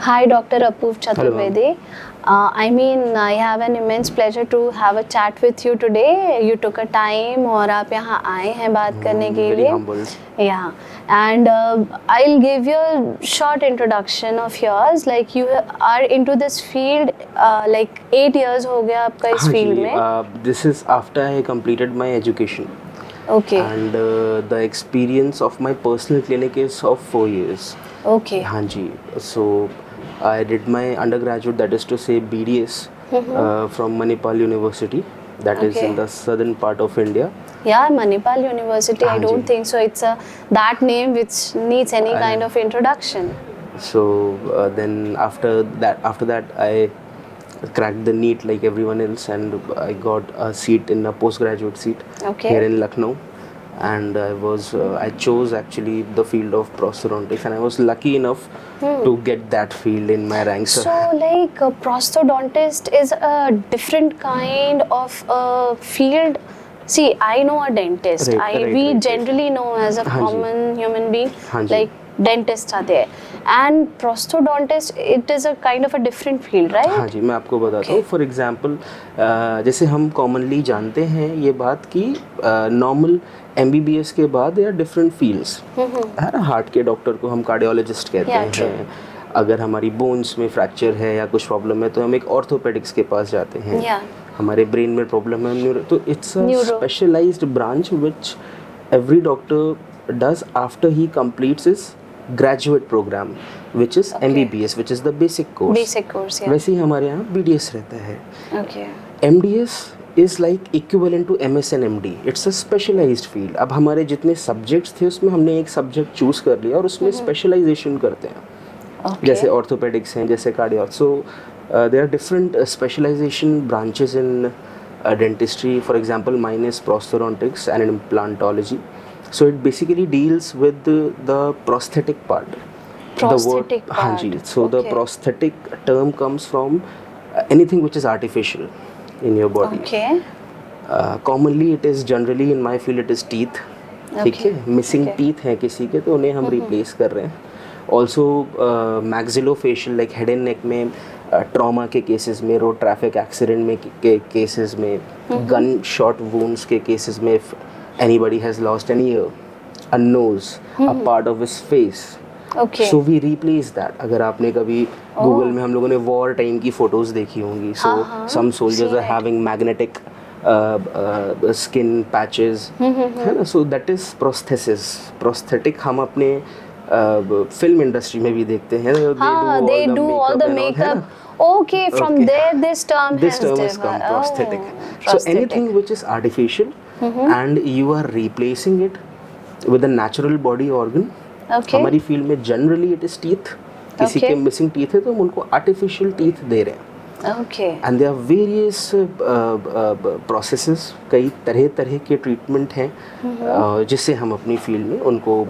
Hi, Dr. Apoorv Hello, ma'am. Chaturvedi. I have an immense pleasure to have a chat with you today. You took a time और आप यहाँ आए हैं बात करने के Very लिए. humbled. Yeah, and I'll give you a short introduction of yours. Like you are into this field, like 8 years हो गया आपका इस हाँ field जी, में. this is after I completed my education. Okay. And the experience of my personal clinic is of 4 years. Okay. हाँ जी, so I did my undergraduate, that is to say BDS, from Manipal University, that is Okay. in the southern part of India. Yeah, Manipal University. I हाँ don't ji. think so. It's that name which needs any kind of introduction. So then after that I cracked the NEET like everyone else, and I got a seat in a postgraduate seat Okay. here in Lucknow, and I chose actually the field of prosthodontics, and I was lucky enough to get that field in my ranks. So, like, a prosthodontist is a different kind of field. See, I know a dentist. Right. We generally know as a हाँ जी. common human being, हाँ जी. like dentists are there, and prosthodontist, it is a kind of a different field, right? हाँ जी, मैं आपको बताता हूँ. For example जैसे हम commonly जानते हैं ये बात कि नॉर्मल MBBS के बाद या डिफरेंट फील्ड्स है ना. हार्ट के डॉक्टर को हम कार्डियोलॉजिस्ट कहते Yeah, true. हैं. अगर हमारी बोन्स में फ्रैक्चर है या कुछ प्रॉब्लम है तो हम एक ऑर्थोपेडिक्स के पास जाते हैं. Yeah. हमारे ब्रेन में प्रॉब्लम है तो it's a Neuro. Specialised branch which every doctor does after he completes his graduate programme, which is MBBS, which is the basic course. Basic course, yeah. वैसे ही हमारे यहाँ BDS रहता है. Okay. MDS is like equivalent to MS and MD. It's a specialised field. अब हमारे जितने subjects थे उसमें हमने एक सब्जेक्ट चूज़ कर लिया और उसमें स्पेशलाइजेशन करते हैं. Okay. जैसे ऑर्थोपेडिक्स हैं, जैसे cardio. So there are different specialisation branches in dentistry. For example, mine is prosthodontics and implantology. So it basically deals with the prosthetic part. Prosthetic part. हाँ जी. So the Okay. prosthetic term comes from anything which is artificial in your body. Okay. Commonly it is generally in my field it is teeth. ठीक Okay. है. Missing Okay. Teeth हैं किसी के तो उन्हें हम replace कर रहे हैं. Also maxillofacial like head and neck में ट्रॉमा के केसेस में, रोड ट्रैफिक एक्सीडेंट में के केसेस में, गन शॉट वुंड्स के केसेस में, if anybody has lost an ear, a nose, a part of his face, Okay. So we replace that. अगर आपने कभी गूगल में हम लोगों ने वॉर टाइम की फोटोज देखी होंगी, so some soldiers are having magnetic skin patches, है ना. So that is prosthesis. Prosthetic हम अपने फिल्म इंडस्ट्री में भी देखते हैं. They do all the makeup. Okay, from Okay. there this term This has term has come, developed. prosthetic. Oh, So prosthetic. anything which is artificial and you are replacing it with a natural body organ. Okay. हमारी field में generally it is teeth. किसी Okay. के missing teeth है तो हम उनको artificial teeth दे रहे हैं. Okay. And there are various processes, कई तरह तरह के ट्रीटमेंट हैं जिससे हम अपनी फील्ड में उनको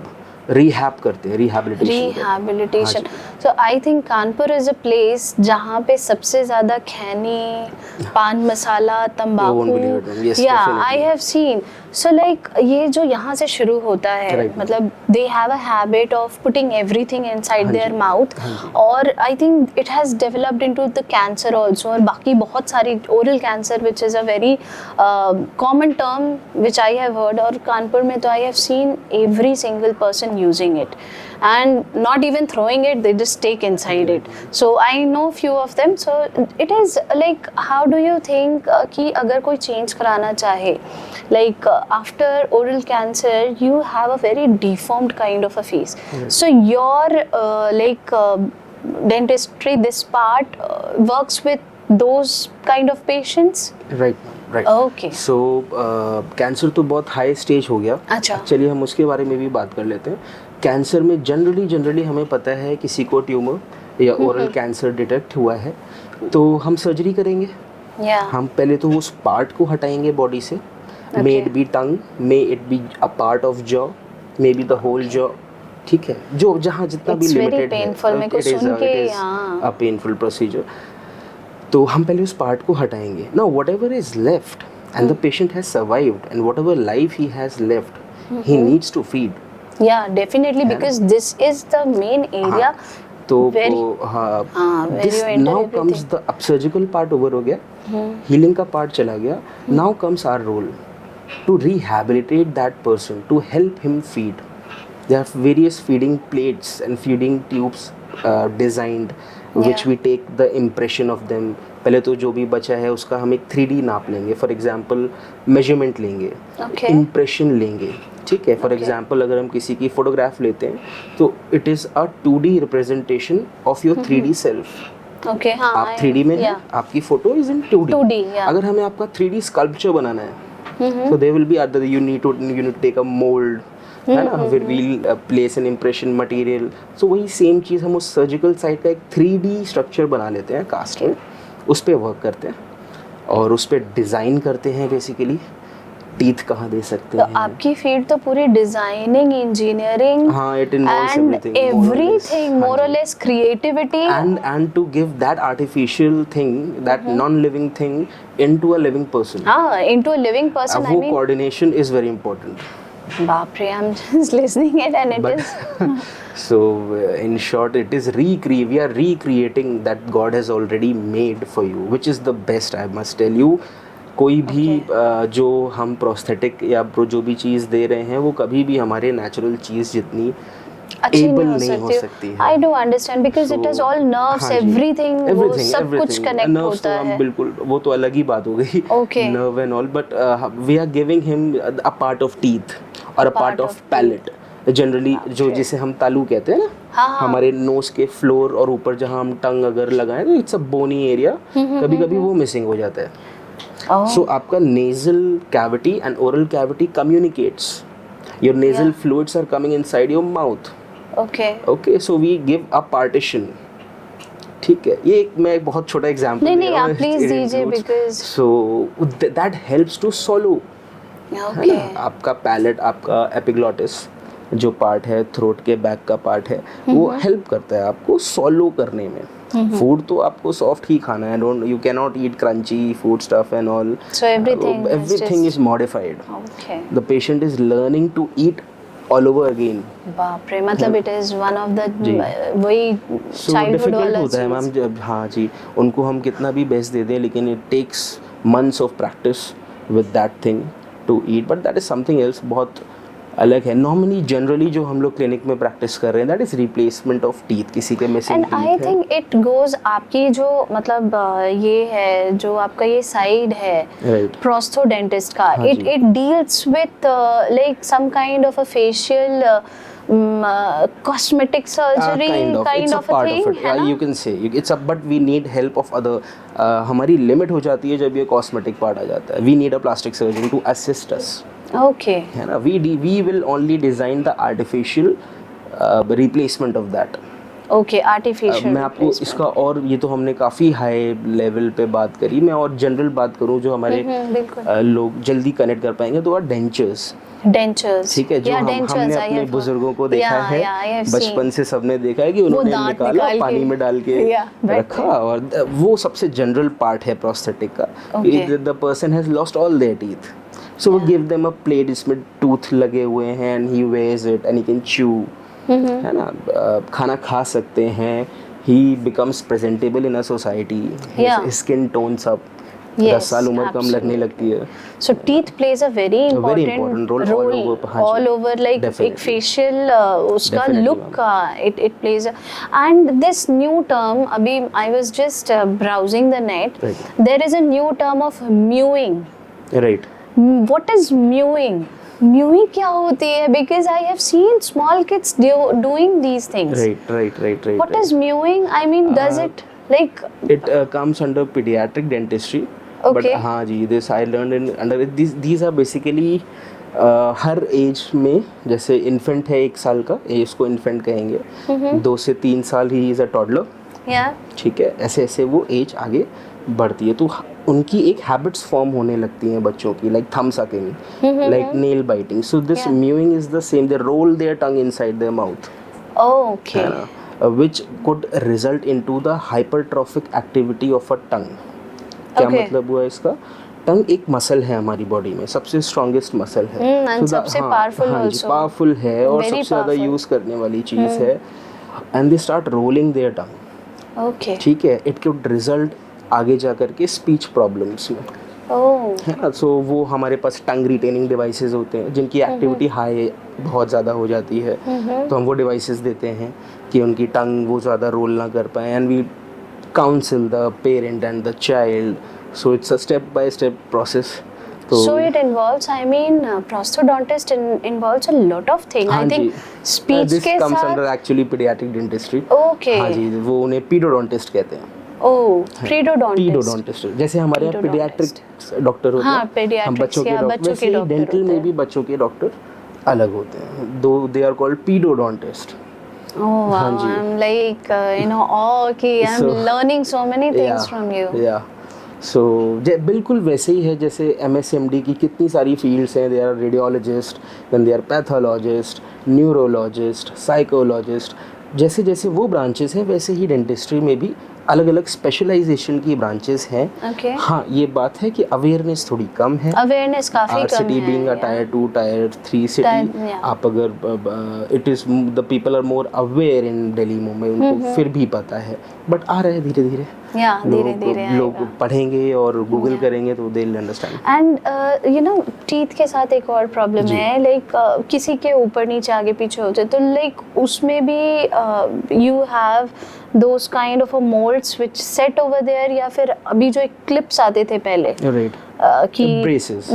रिहैब करते हैं, Rehabilitation. So I think Kanpur is a place जहाँ पे सबसे ज़्यादा खैनी, पान मसाला, won't तंबाकू. believe it, ma'am. Yes, Yeah, definitely. I have seen. So like ये जो यहाँ से शुरू होता है, Right. मतलब they have a habit of putting everything inside हाँ their जी. mouth. हाँ जी. और I think it has developed into the cancer also. और बाकी बहुत सारी oral cancer which is a very common term which I have heard. और कानपुर में तो I have seen every single person using it and not even throwing it, they just take inside it. So I know few of them. So it is like, how do you think कि अगर कोई change कराना चाहे, like after oral cancer you have a very deformed kind of a face. So your dentistry, this part works with those kind of patients. Right. Okay. So cancer तो बहुत high stage हो गया. अच्छा. चलिए हम उसके बारे में भी बात कर लेते हैं. कैंसर में जनरली हमें पता है किसी को ट्यूमर या ओरल कैंसर डिटेक्ट हुआ है तो हम सर्जरी करेंगे. Yeah. हम पहले तो उस पार्ट को हटाएंगे बॉडी से. May it be tongue, may it be a part of jaw, may be the whole jaw. ठीक है, जो जहाँ जितना भी It's very लिमिटेड painful. मेरे को सुन के हाँ. A painful procedure. तो हम पहले उस पार्ट को हटाएंगे. Now whatever is left and the patient has survived and whatever life he has left he needs to feed. Yeah, definitely, because this is the main area तो Very- वो हाँ where this you enter now everything. Comes the अब surgical part over हो गया, healing का part चला गया, now comes our role to rehabilitate that person, to help him feed. There are various feeding plates and feeding tubes designed, which Yeah. we take the impression of them. पहले तो जो भी बचा है उसका हम एक 3D नाप लेंगे, फॉर एग्जांपल मेजरमेंट लेंगे, Okay. इम्प्रेशन लेंगे, ठीक है. फॉर एग्जांपल अगर हम किसी की फोटोग्राफ लेते हैं तो it is a 2D representation of your 3D self. Okay, हाँ. आप 3D में हैं, yeah. आपकी photo is in 2D. 2D, yeah. अगर हमें आपका 3D स्कल्पचर बनाना है, so there will be other, you need to take a mold, है ना, फिर we'll place an impression material. so वही सेम चीज़ हम उस सर्जिकल साइड का एक 3D स्ट्रक्चर बना लेते हैं कास्ट में, उस पर वर्क करते हैं और उस पर डिज़ाइन करते हैं बेसिकली टीथ कहाँ दे सकते तो हैं. आपकी फील्ड तो पूरी डिजाइनिंग, इंजीनियरिंग हाँ, it involves and everything, more or less. everything, more or less creativity. and to give that artificial thing, that non-living thing into a living person. हाँ, into a living person. I वो mean, coordination is very important. बाप रे, I'm just listening it and it But is. so in short, it is we are recreating that God has already made for you, which is the best, I must tell you. कोई भी जो हम prosthetic या जो भी चीज़ दे रहे हैं वो कभी भी हमारे नेचुरल चीज़ जितनी अच्छी able नहीं नहीं हो हो सकती. सकती है. I do understand because it is So, all nerves, हाँ जी, everything, वो everything, सब कुछ everything. कनेक्ट Nerves होता तो हम है. बिल्कुल, वो तो अलग ही बात हो गई, Okay. nerve and all, but we are giving him a part of teeth or a part of palate. Generally जो जिसे हम तालू कहते हैं ना, हाँ, हाँ. हमारे नोज के फ्लोर और ऊपर जहाँ हम टंग अगर लगाएं तो इट्स अ बोनी एरिया, कभी कभी वो मिसिंग हो जाता है. Oh. So आपका nasal cavity and oral cavity communicates. Your nasal fluids are coming inside your mouth. Okay. Okay, so we give a partition. ठीक है, ये एक मैं एक बहुत छोटा एग्जांपल नहीं नहीं, आप प्लीज दीजिए because. so that helps to swallow. Okay. आपका पैलेट, आपका एपिग्लॉटिस जो पार्ट है, थ्रोट के बैक का पार्ट है, वो हेल्प करता है आपको सॉलो करने में. फूड तो आपको सॉफ्ट ही खाना है, don't, you can not eat crunchy food stuff and all. So everything is modified. Okay. The patient is learning to eat all over again. बाप रे, मतलब it is one of the जी. वही सो चाइल्डहुड डिफिकल्ट वाला होता है ma'am चीज़. जब, हाँ जी, उनको हम कितना भी बेस्ट दे दें लेकिन it takes months of practice with that thing to eat, but that is something else, बहुत अलग है. नॉर्मली जनरली जो हम लोग क्लिनिक में प्रैक्टिस कर रहे हैं that is replacement of teeth, किसी के मिसिंग एंड टीथ आई है. थिंक इट गोज, आपकी जो मतलब ये है, जो आपका ये साइड है राइट. प्रोस्थोडेंटिस्ट का, हाँ इट जी. It deals with like some kind of a facial cosmetic surgery kind it's of a part thing, of it. है ना? You can say it's a, but we need help of other. हमारी limit हो जाती है जब ये cosmetic part आ जाता है. We need a plastic surgeon to assist us. Okay. है ना, we will only design the artificial replacement of that. Okay, artificial मैं आपको replacement. इसका, और ये तो हमने काफ़ी हाई लेवल पे बात करी, मैं और जनरल बात करूँ जो हमारे बिल्कुल. लोग जल्दी कनेक्ट कर पाएंगे तो डेंचर्स. Dentures. ठीक है, जो Yeah, हमने dentures, I अपने have- बुजुर्गों को देखा Yeah, है, yeah, I have बचपन seen. से सबने देखा है कि उन्होंने दांत निकाला, निकाल के- पानी में डाल के Yeah, रखा, और वो सबसे जनरल पार्ट है प्रोस्थेटिक का. Okay. The person has lost all their teeth, so we give them a plate जिसमें टूथ लगे हुए हैं and he wears it and he can chew, है ना, खाना खा सकते हैं. He becomes presentable in a society, Yeah. Skin tones up, 10 साल उम्र कम लगने लगती है. So teeth plays a very important important role all over, हाँ जी. all over, like Definitely. एक facial उसका Definitely, look it plays a, and this new term, अभी I was just browsing the net. Right. There is a new term of mewing. Right. What is mewing? Mewing क्या होती है? Because I have seen small kids doing these things. Right. What is mewing? I mean, does it like? It comes under pediatric dentistry. Okay. But हाँ जी, this I learned in under these are basically हर age में, जैसे infant है 1 साल का, इसको infant कहेंगे. 2 से 3 साल he is a toddler. Yeah. ठीक है, ऐसे ऐसे वो एज आगे बढ़ती है तो उनकी एक हैबिट्स फॉर्म होने लगती हैं बच्चों की, like thumb sucking, like nail biting. So this mewing is the same, they roll their tongue inside their mouth, Okay. which could result into the hypertrophic activity of a tongue. क्या Okay. मतलब हुआ इसका? टंग एक muscle है हमारी body में, सबसे strongest muscle है. and सबसे powerful also. पावरफुल है और Very सबसे ज़्यादा powerful. यूज़ करने वाली चीज़ है. And they start rolling their tongue, okay, ठीक है, इट कुड रिजल्ट आगे जा कर के स्पीच प्रॉब्लम्स में, ओह, है ना। सो वो हमारे पास टंग रिटेनिंग डिवाइसेस होते हैं जिनकी एक्टिविटी हाई बहुत ज़्यादा हो जाती है, तो हम वो डिवाइसेस देते हैं कि उनकी टंग वो ज़्यादा रोल ना कर पाए, and we counsel the parent and the child, so it's a step by step process. so it involves, I mean, prosthodontist involves a lot of thing. हाँ I think जी, speech दिस के comes साथ, under actually paediatric dentistry. Okay, हाँ जी, वो उन्हें pedodontist कहते हैं। ओह, प्रीडोडोंटिस्ट, पीडोडोंटिस्ट, जैसे हमारे यहाँ पीडियाट्रिक डॉक्टर होते हाँ, हैं, हम pediatrics बच्चों के या डॉक्टर, बच्चों वैसे के ही डॉक्टर डेंटल होते में हैं। भी बच्चों के डॉक्टर अलग होते हैं, दो they are called paedodontist. Oh wow, हाँ जी। I'm like okay, I'm So, learning so many things from you. या सो बिल्कुल वैसे ही है जैसे MSMD की कितनी सारी फील्ड्स हैं, they are radiologist, then they are pathologist, neurologist, psychologist, जैसे जैसे वो ब्रांचेस हैं वैसे ही डेंटिस्ट्री में भी अलग अलग स्पेशलाइजेशन की ब्रांचेस हैं। Okay. हाँ, ये बात है कि अवेयरनेस थोड़ी कम है, Awareness काफी आर कम सिटी है, being a yeah. Tier 2 tier 3 city, yeah. आप अगर it is the people are more aware in Delhi Mumbai, उनको फिर भी पता है, बट आ रहा है धीरे धीरे, Yeah, धीरे धीरे लोग आएगा। पढ़ेंगे और गूगल करेंगे तो they will understand. And teeth के साथ एक और प्रॉब्लम जी। है, लाइक किसी के ऊपर नीचे आगे पीछे होते तो लाइक उसमें भी you have those kind of a moulds which set over there, या फिर अभी जो एक क्लिप्स आते थे पहले राइट, कि braces,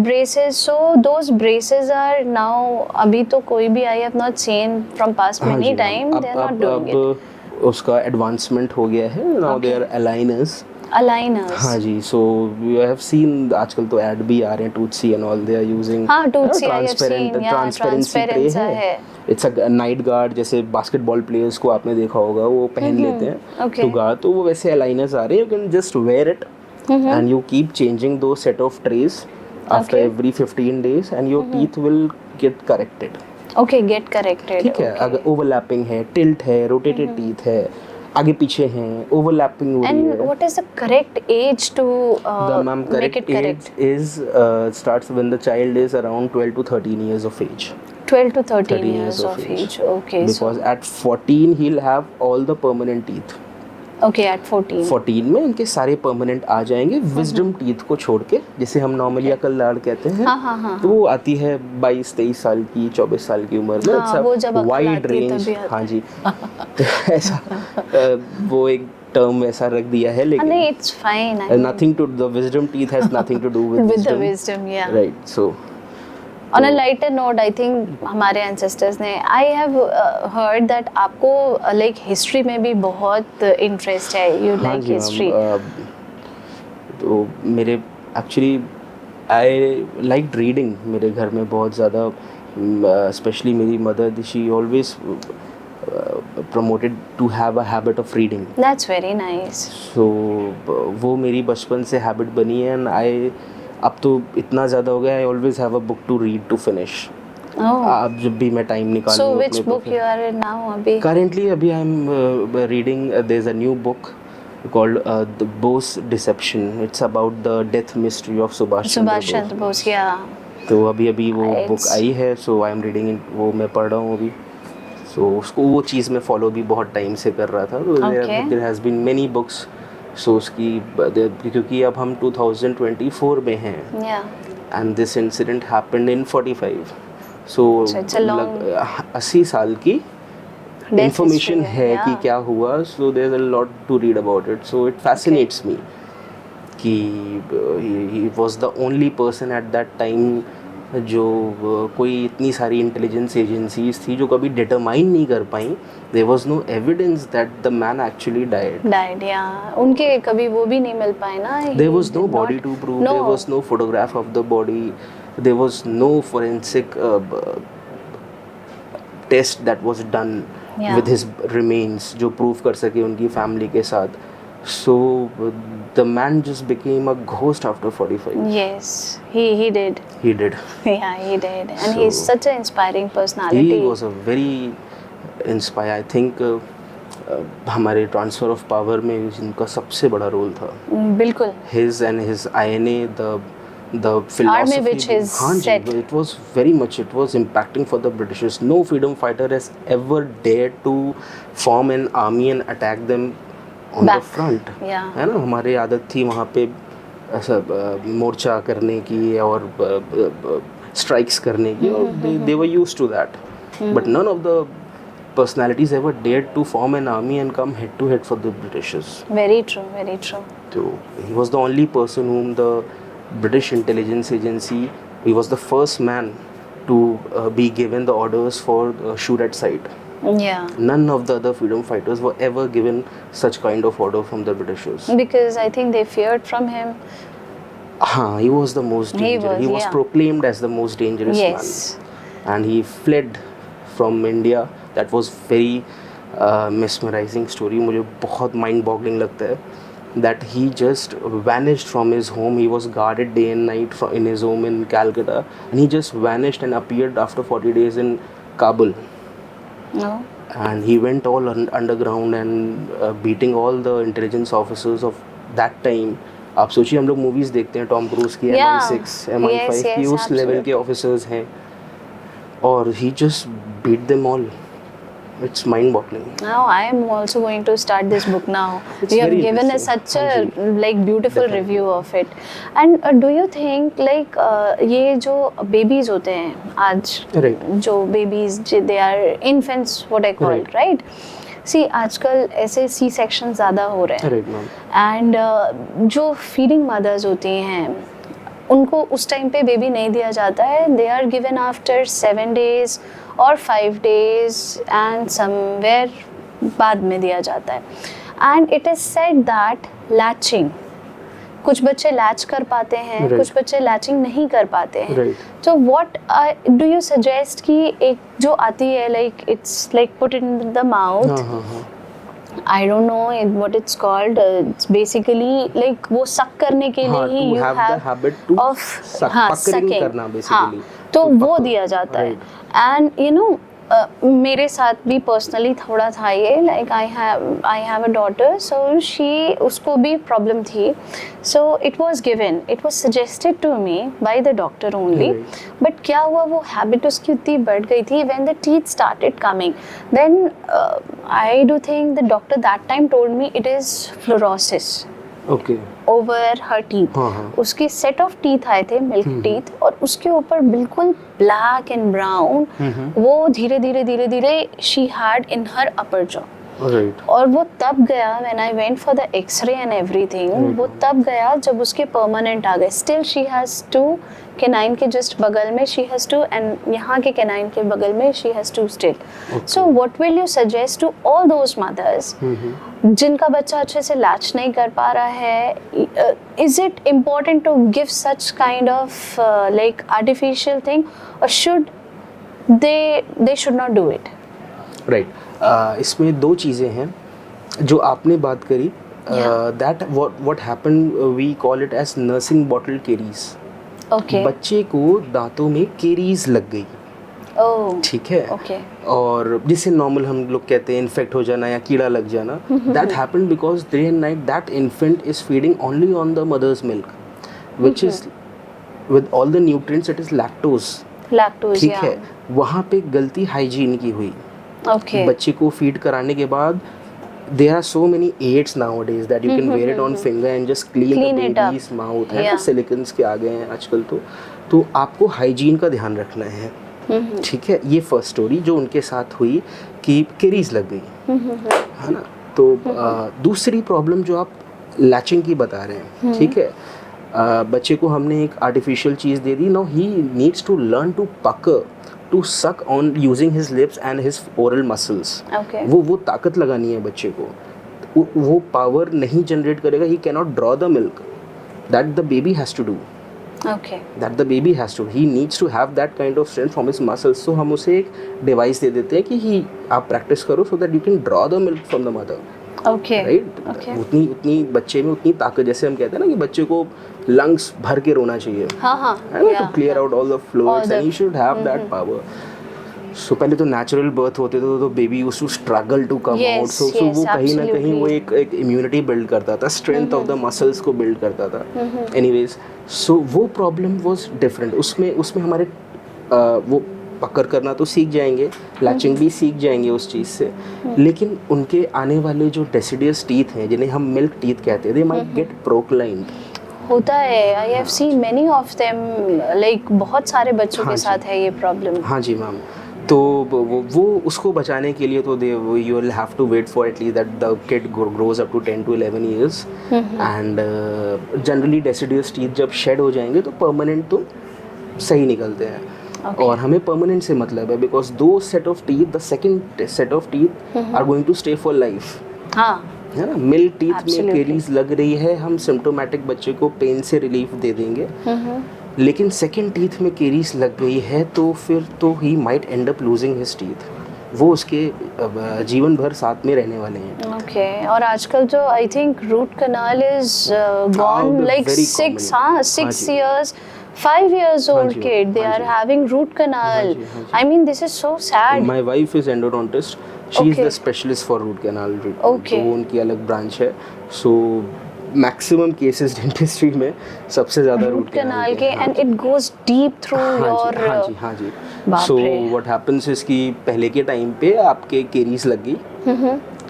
braces, so those braces are now, अभी तो कोई भी I have not seen from past हाँ मेनी जी, time, they are not doing it. अब उसका एडवांसमेंट हो गया है, now they are aligners. Aligners, हाँ जी, सो वी हैव सीन आजकल तो ऐड भी आ रहे हैं, Tootsie and all, they are using हाँ, Tootsie I have seen, yeah, transparency tray transparent सा है। है, इट्स अ नाइट गार्ड, जैसे बास्केटबॉल प्लेयर्स को आपने देखा होगा वो पहन लेते हैं okay. टू गार्ड, तो वो वैसे अलाइनर्स आ रहे हैं, you can just wear it and you keep changing दो set of trays after Okay. Every 15 days and your teeth will get corrected. Okay, get corrected. ठीक है, okay. अगर ओवरलैपिंग है, टिल्ट है, रोटेटेड टीथ है, आगे पीछे हैं, ओवरलैपिंग हो रही And है, what is the correct age to the ma'am make correct it correct? age is starts when the child is around 12 to 13 years of age. 12 to 13 years of age. Okay, Because at 14 he'll have all the permanent teeth. okay, at 14. 14 में इनके सारे permanent आ जाएंगे, wisdom teeth को छोड़ के, जिसे हम normally अकल लाड़ कहते हैं। हाँ, तो वो आती है 22-23 साल की, 24 साल की उम्र में। हाँ, वो जब अकल वाइड आती है रेंज, तभी आता हाँ जी, ऐसा वो एक टर्म वैसा रख दिया है, लेकिन नहीं, it's fine. I mean, nothing to the wisdom teeth has nothing to do with with the wisdom, wisdom, yeah. right? So On a lighter note, I think हमारे ancestors ने, I have heard that आपको like history में भी बहुत interest है. You हाँ like जी history. तो मेरे एक्चुअली आई लाइक रीडिंग, मेरे घर में बहुत ज़्यादा, स्पेशली मेरी mother, she always promoted to have a habit of reading. That's very nice. So वो मेरी बचपन से हैबिट बनी है, एंड आई अब तो इतना ज़्यादा हो गया, I always have a book to read to finish. Oh. अब जब भी मैं टाइम निकालूँ। So which book you are in now अभी? Currently अभी I am reading, there's a new book called The Bose Deception. It's about the death mystery of Subhash Chandra Bose, yeah. तो अभी वो It's- बुक आई है, सो I am reading, वो मैं पढ़ रहा हूँ अभी। सो उसको वो चीज़ मैं फॉलो भी बहुत टाइम से कर रहा था, तो Okay. There has been many books. So उसकी क्योंकि अब हम 2024 में हैं, Yeah. And this incident happened in 45, so So it's a long- 80 साल की Death इंफॉर्मेशन history है कि yeah. क्या हुआ। So there is a lot to read about it, so it fascinates me कि he was the only person at that time जो कोई इतनी सारी इंटेलिजेंस एजेंसीज थी जो कभी डिटरमाइन नहीं कर पाई, there was no evidence that the man actually died. Died, yeah. उनके कभी वो भी नहीं मिल पाए ना. There He was no did body not- to prove, No. there was no photograph of the body, there was no forensic test that was done Yeah. with his remains जो prove कर सके उनकी family के साथ. So the man just became a ghost after 45. Yes, he did. He did. Yeah, he did. And he's So- such an inspiring personality. He was a very inspired. I think हमारे transfer of power में इनका सबसे बड़ा role था। बिल्कुल. His and his INA, the the philosophy which is हाँ जी, set. it was very much, it was impacting for the Britishers. No freedom fighter has ever dared to form an army and attack them on the Back. front. Yeah. है ना, हमारी आदत थी वहाँ पे ऐसा मोर्चा करने की और स्ट्राइक्स करने की, और they were used to that. But none of the personalities ever dared to form an army and come head to head for the Britishers. Very true, very true. So he was the only person whom the British intelligence agency, he was the first man to be given the orders for shoot at sight. Yeah. None of the other freedom fighters were ever given such kind of order from the Britishers. Because I think they feared from him. He was the most dangerous. He was yeah. proclaimed as the most dangerous Yes. man. And he fled from India. That was very mesmerizing story. मुझे बहुत mind boggling लगता है that he just vanished from his home. He was guarded day and night in his home in Calcutta, and he just vanished and appeared after 40 days in Kabul. No. And he went all underground and beating all the intelligence officers of that time. आप सोचिए, हम लोग movies देखते हैं Tom cruise की, MI6, MI5 की, उस level के ऑफिसर्स हैं, और he just beat them all. It's mind-boggling. Now I am also going to start this book now. It's You have very given us interesting. such a like beautiful Definitely. review of it. And do you think like ये जो babies होते हैं आज, Right. जो babies they are infants, what I call, right? See, आजकल ऐसे C-section ज़्यादा हो रहे हैं. Right, ma'am. एंड जो फीडिंग मदर्स होती हैं उनको उस टाइम पे बेबी नहीं दिया जाता है. They are given after 7 days और 5 days एंड समवेयर बाद में दिया जाता है. And it is said that latching, कुछ बच्चे लैच कर पाते हैं, Right. कुछ बच्चे लैचिंग नहीं कर पाते हैं. Right. तो व्हाट डू यू सजेस्ट कि एक जो आती है like it's like put in the mouth, हाँ. I don't know what it's called. It's basically like वो suck करने के लिए ही to you have the habit to suck, हाँ, puckering sucking. करना basically. हाँ, तो To वो pucker. दिया जाता है. Right. And you know मेरे साथ भी पर्सनली थोड़ा था ये, like I have a daughter, so उसको भी प्रॉब्लम थी. So it was given, it was suggested to me by the doctor only. But क्या हुआ, वो हैबिट उसकी उतनी बढ़ गई थी. When the teeth started coming, then I do think the doctor that time told me it is fluorosis Okay. Over her teeth. हाँ. उसके सेट ऑफ टीथ आए थे, मिल्क टीथ, और उसके ऊपर बिल्कुल ब्लैक एंड ब्राउन. वो धीरे धीरे she had in her upper jaw. Right. और वो तब गया when I went for the X ray and everything. वो तब गया जब उसके परमानेंट आ गए. स्टिल शी हैज 2 कैनाइन के जस्ट बगल में शी हैज 2, एंड यहाँ के कैनाइन के बगल में she has 2 still. So what will you suggest to all those mothers जिनका बच्चा अच्छे से लैच नहीं कर पा रहा है? Is it important to give such kind of like artificial thing, और should they should not do it? Right. इसमें 2 चीज़ें हैं जो आपने बात करी. That what happened, we call it as nursing bottle caries. Okay. बच्चे को दांतों में केरीज लग गई. ओह, ठीक है. ओके. और जिसे नॉर्मल हम लोग कहते हैं इन्फेक्ट हो जाना या कीड़ा लग जाना, that happened because day and night that infant is feeding only on the mother's milk, which is with all the nutrients, it is lactose. ठीक है. वहाँ पे गलती हाइजीन की हुई. ओके. बच्चे को फीड कराने के बाद there are so many aids nowadays that you can wear it on finger and just clean the it up. baby's mouth. है ना, Yeah. silicons के आ गए हैं आजकल. तो आपको हाइजीन का ध्यान रखना है. ठीक है. ये फर्स्ट स्टोरी जो उनके साथ हुई कि केरीज लग गई, है ना. तो दूसरी प्रॉब्लम जो आप लैचिंग की बता रहे हैं, ठीक है, बच्चे को हमने एक आर्टिफिशियल चीज़ दे दी. Now he needs to learn to pucker, to suck on using his lips and his oral muscles. Okay. वो ताकत लगानी है बच्चे को. वो पावर नहीं जनरेट करेगा. He can not draw the milk. That the baby has to do. Okay. That the baby has to. He needs to have that kind of strength from his muscles. So हम उसे एक device दे देते हैं कि आप practice करो so that you can draw the milk from the mother. Okay. Right? Okay. उतनी बच्चे में उतनी ताकत, जैसे हम कहते हैं ना कि बच्चे को लंग्स भर के रोना चाहिए, हाँ. है ना, Yeah. to clear out all the fluids, All the- and he should have that power. सो पहले तो नेचुरल बर्थ होते थे तो baby used to struggle to come out, so वो कहीं ना कहीं वो एक इम्यूनिटी बिल्ड करता था, स्ट्रेंथ ऑफ द मसल्स को बिल्ड करता था. एनीवेज, सो वो प्रॉब्लम वाज डिफरेंट. उसमें हमारे वो पकड़ करना तो सीख जाएंगे, लैचिंग भी सीख जाएंगे उस चीज़ से, लेकिन उनके आने वाले जो डेसिडियस टीथ हैं जिन्हें हम मिल्क टीथ कहते हैं, दे माइट गेट प्रोक्लाइंड. होता है. I have seen many of them, like बहुत सारे बच्चों के साथ है ये प्रॉब्लम. हाँ जी मैम. तो वो उसको बचाने के लिए तो they you will have to wait for at least that the kid grows up to 10 to 11 years, and generally deciduous teeth जब शेड हो जाएंगे तो परमानेंट तो सही निकलते हैं. और हमें परमानेंट से मतलब है बिकॉज दो set of teeth, the second set of teeth are going to stay for life. हाँ, है ना. मिल्क टीथ में केरीज लग रही है, हम सिम्टोमेटिक बच्चे को पेन से रिलीफ दे देंगे, लेकिन सेकंड टीथ में केरीज लग गई है तो फिर तो he might end up losing his teeth. वो उसके जीवन भर साथ में रहने वाले हैं. ओके. और आजकल जो I think root canal is gone like 6 years, 5 years old kid, they are having root canal. I mean, this is so sad. My wife is endodontist. She is the specialist for root canal treatment. Okay. तो उनकी अलग branch है. So maximum cases dentistry में सबसे ज़्यादा root canal के, and it goes deep through your. हाँ जी. सो व्हाट हैपेंस इज कि पहले के टाइम पे आपके केरीज लग गई,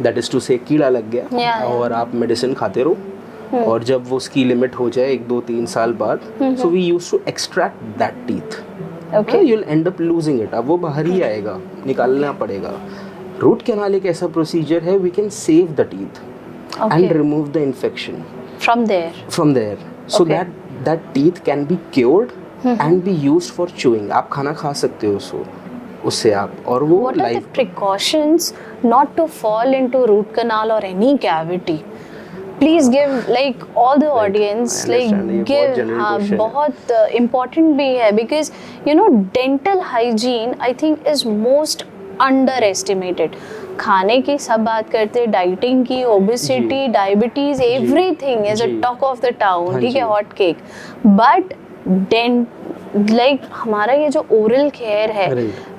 दैट इज टू से कीड़ा लग गया, और आप मेडिसिन खाते रहो, और जब वो उसकी लिमिट हो जाए 1, 2, 3 साल बाद, so we used to extract that teeth. Okay. You will end up losing it. अब वो बाहर ही आएगा, निकालना पड़ेगा. रूट कैनाल एक ऐसा प्रोसीजर है, we can save the teeth and remove the infection from there, so that teeth can be cured and be used for chewing. आप खाना खा सकते हो उससे आप, और वो what are the precautions not to fall into root canal or any cavity? Please give like all the audience like give. बहुत important भी है, because you know dental hygiene I think is most underestimated. खाने की सब बात करते हैं, dieting की, obesity, diabetes, everything is a talk of the town, ठीक है, हॉट केक. बट लाइक हमारा ये जो ओरल केयर है,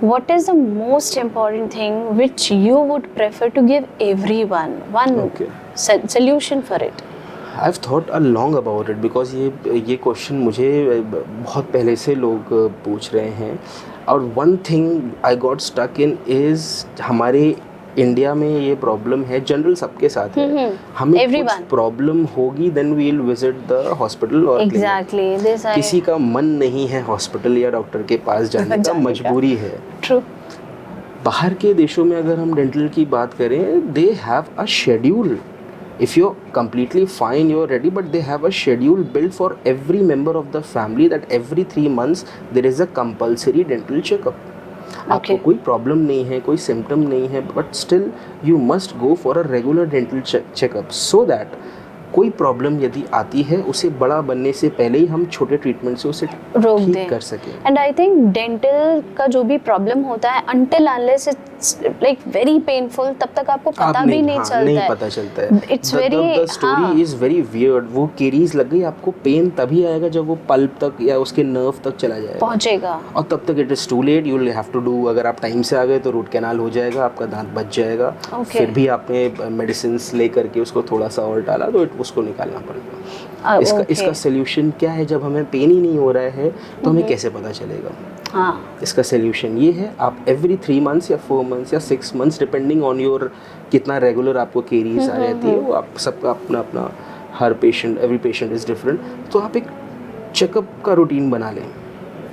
what is the most important thing which you would prefer to give everyone one solution for it? I've thought a long about it because ये question मुझे बहुत पहले से लोग पूछ रहे हैं, और one thing I got stuck in is हमारे इंडिया में ये प्रॉब्लम है, जनरल सबके साथ है. हमें कुछ प्रॉब्लम होगी then we will visit the hospital और exactly. किसी का मन नहीं है हॉस्पिटल या डॉक्टर के पास जाने का, मजबूरी है. True. बाहर के देशों में अगर हम डेंटल की बात करें, they have a schedule. If you're completely fine, you're ready, but they have a schedule built for every member of the family that every 3 months there is a compulsory dental checkup. आपको कोई problem नहीं है, कोई symptom नहीं है, but still you must go for a regular dental checkup, so that कोई problem यदि आती है उसे बड़ा बनने से पहले ही हम छोटे ट्रीटमेंट से उसे ठीक कर सकें. एंड आई थिंक डेंटल का जो भी प्रॉब्लम होता है, until unless it's like very painful, तब तक आपको पता भी नहीं चलता है. नहीं पता चलता है. It's very, the story is very weird. वो केरीज लग गई, आपको पेन तभी आएगा जब वो पल्प तक या उसके नर्व तक चला जाएगा, पहुंचेगा, और तब तक it is too late. You will have to do, अगर आप टाइम से आ गए तो रूट कैनाल हो जाएगा, आपका दांत बच जाएगा. फिर भी आपने मेडिसिन ले करके उसको थोड़ा सा और डाला तो उसको निकालना पड़ेगा. इसका सोल्यूशन क्या है? जब हमें पेन ही नहीं हो रहा है तो हमें कैसे पता चलेगा? इसका सोल्यूशन ये है, आप एवरी 3 months या 4 months या 6 months डिपेंडिंग ऑन योर कितना रेगुलर आपको केरीज आ रहती है, वो आप सबका अपना अपना, हर patient, every patient is different, तो आप एक चेकअप का रूटीन बना लें.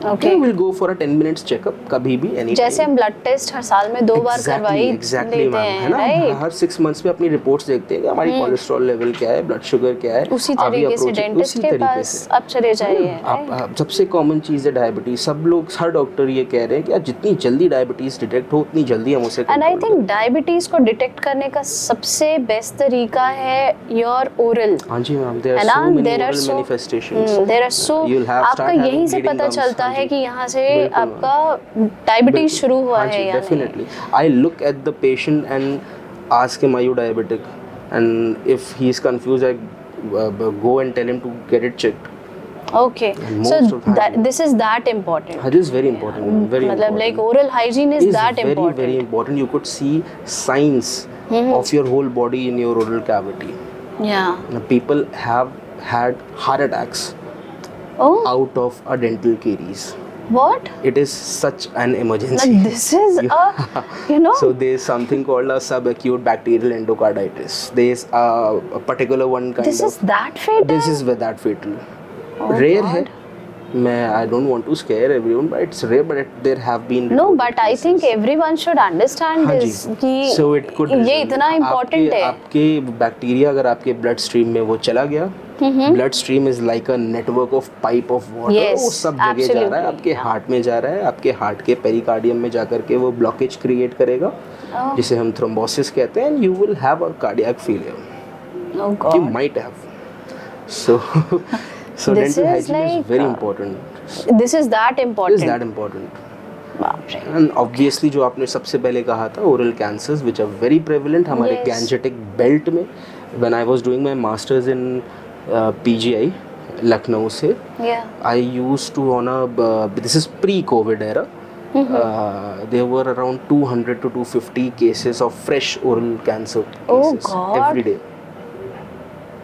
Okay, we'll go for a 10 minutes checkup कभी भी, any जैसे हम ब्लड टेस्ट हर साल में 2 बार करवाई लेते हैं, है ना? हर 6 months में अपनी रिपोर्ट्स देखते हैं कि हमारी कोलेस्ट्रॉल लेवल क्या है, ब्लड शुगर क्या है. उसी तरीके से डेंटिस्ट के पास आप चले जाइए. आप सबसे कॉमन चीज़ है डायबिटीज. सब लोग, हर डॉक्टर ये कह रहे हैं कि आप जितनी जल्दी डायबिटीज डिटेक्ट हो उतनी जल्दी हम उसे. एंड आई थिंक डायबिटीज को डिटेक्ट करने का सबसे बेस्ट तरीका है योर ओरल. हाँ जी ma'am, there are so many oral manifestations. There are so, आपका यहीं से पता चलता है कि यहाँ से आपका डायबिटीज शुरू हुआ है या नहीं. Definitely. I look at the patient and ask him, are you diabetic? And if he is confused, I go and tell him to get it checked. Okay. And So most of the hygiene. this is that important. It is very important, very मतलब important. like oral hygiene is that very, important. very important. You could see signs of your whole body in your oral cavity. Yeah. People have had heart attacks Oh, out of a dental caries. what? It is such an emergency. Like this is a, you know. So there is something called a subacute bacterial endocarditis. There is a particular one kind This of. is that fatal. This is with that fatal. Oh, Rare God. है. I don't want to scare everyone, but it's rare. But there have been. No, reported but I cases. think everyone should understand हाँ this जी. कि So it could. ये इतना important है. आपके bacteria अगर आपके blood stream में वो चला गया, blood stream is like a network of pipe of water. Yes, वो सब जगह जा रहा है, absolutely, आपके yeah. हार्ट में जा रहा है, आपके हार्ट के पेरिकार्डियम में जा करके वो ब्लॉकेज क्रिएट करेगा, Oh. जिसे हम थ्रोम्बोसिस कहते हैं. You will have a cardiac failure. Oh You God. might have. So This dental is hygiene is like, very important. This is that It is important. that important. बाप रे. And obviously जो आपने सबसे पहले कहा था oral cancers which are very prevalent हमारे Yes. gangetic belt में. When I was doing my masters in PGI Lucknow से, Yeah. I used to on a this is pre-COVID era. There were around 200 to 250 cases of fresh oral cancer Oh, cases God. every day.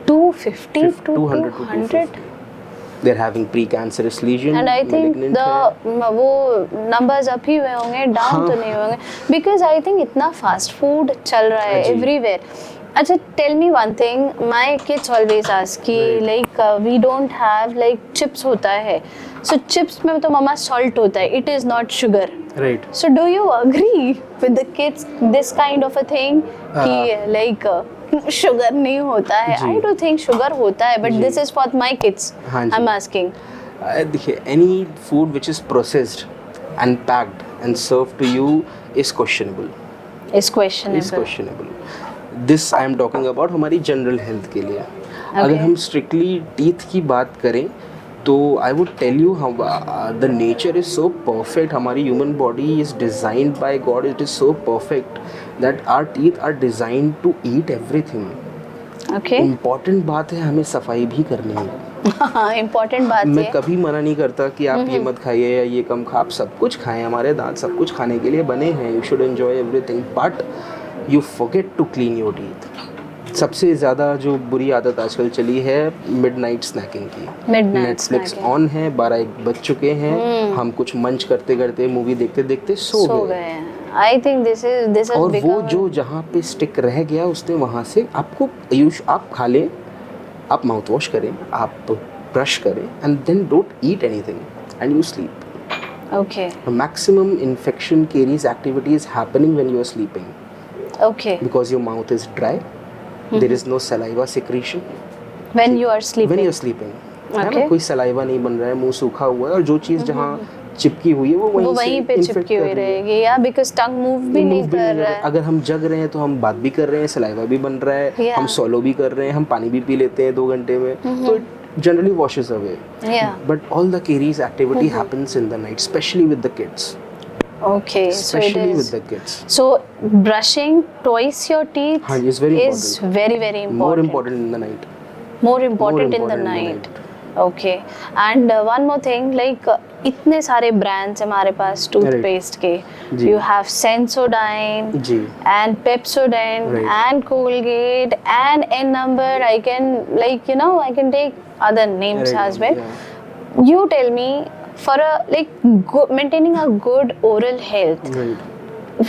250 to 200 to 200. 250. They're having precancerous lesion. And I think malignant है. वो numbers up ही हुए होंगे, down तो नहीं होंगे, because I think इतना fast food चल रहा है जी. everywhere. अच्छा, tell me one thing. My kids always ask कि like we don't have like chips होता है. So chips में तो मामा salt होता है. It is not sugar. Right. So do you agree with the kids this kind of a thing कि like sugar नहीं होता है? जी. I do think sugar होता है, but ji. this is for my kids. हाँ जी. I'm asking. देखिए any food which is processed and packed and served to you is questionable. Is questionable. Is questionable. This I am talking about हमारी general health के लिए. अगर हम strictly teeth की बात करें तो I would tell you how the nature is so perfect. हमारी human body is designed by God. It is so perfect that our teeth are designed to eat everything. Okay. Important बात है हमें सफाई भी करनी है. हाँ, important बात मैं है. कभी मना नहीं करता कि आप ये मत खाइए या ये कम खा. आप सब कुछ खाएं, हमारे दांत सब कुछ खाने के लिए बने हैं. You should enjoy everything but you forget to clean your teeth. सबसे ज़्यादा जो बुरी आदत आजकल चली है मिडनाइट स्नैकिंग की. Midnight Netflix snacking. ऑन है, 12-1 बज चुके हैं, हम कुछ मंच करते करते मूवी देखते देखते सो सो गए. गए हैं. I think this has और वो become जो जहाँ पे स्टिक रह गया उसने वहाँ से आपको आप खा लें, आप माउथ वॉश करें, आप ब्रश करें and then don't eat anything and you sleep. okay. Maximum infection caries activity is happening when you are sleeping Okay. because your mouth is dry. There is no saliva secretion When you are sleeping. when you are sleeping. है Okay. ना, कोई saliva नहीं बन रहा है, मुंह सूखा हुआ है और जो चीज़ जहाँ चिपकी हुई है वो वो वहीं वहीं से पे infect चिपकी कर हुई रही है. रहेगी या because tongue move भी नहीं Move भी कर नहीं रहा है. है. अगर हम जग रहे हैं तो हम बात भी कर रहे हैं, सलाइवा भी बन रहा है, Yeah. हम सोलो भी कर रहे हैं, हम पानी भी पी लेते हैं 2 घंटे में, तो it generally washes away. Yeah. But all the caries activity happens in the night, especially with the kids. Okay. So it Especially with is. the kids. So brushing twice your teeth हाँ, it's very is very very important. More important in the night. More important in the important in the night. night. Okay. And one more thing, like इतने सारे brands हमारे पास toothpaste के. जी. You have Sensodyne ji. and Pepsodent Right. and Colgate and N number. I can like I can take other names Right, as well. yeah. You tell me for a like maintaining a good oral health. Right.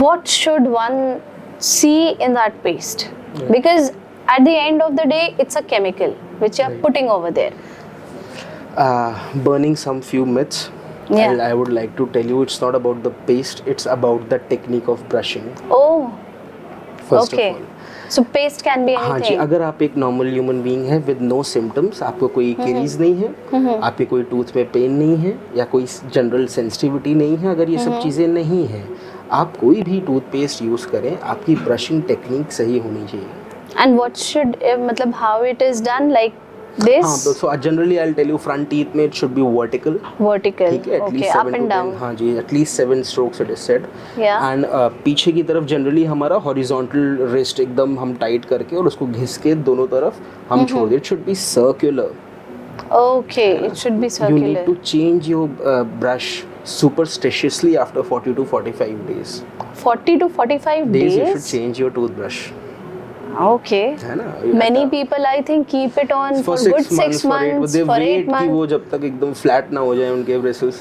What should one see in that paste? Because at the end of the day, it's a chemical which you're Right. putting over there. Burning some few myths. Yeah. I would like to tell you it's not about the paste, it's about the technique of brushing. Oh, First okay. of all. So paste can be हाँ जी, anything. अगर आप एक normal human being है with no symptoms, आपको कोई caries नहीं है, आपके कोई टूथ में पेन नहीं है या कोई जनरल सेंसिटिविटी नहीं है, अगर ये सब चीज़ें नहीं हैं, आप कोई भी टूथपेस्ट यूज़ करें, आपकी ब्रशिंग टेक्निक सही होनी चाहिए. And what should मतलब how it is done like this? हाँ, so generally I'll tell you front teeth में it should be vertical. Vertical. ठीक है, at Okay, least up 7 and to 10. down. हाँ जी, at least 7 strokes it is said. Yeah. And पीछे की तरफ generally हमारा horizontal wrist एकदम हम टाइट करके और उसको घिस के दोनों तरफ हम छोड़ दें. It should be circular. Okay, it should be You circular. need to change your brush superstitiously after 40 to 45 days. 40 to 45 Days you should days? change your toothbrush. Okay. है ना? Many people I think keep it on for good 6 months, they for 8 wait कि months. वो जब तक एकदम flat ना हो जाए उनके bristles,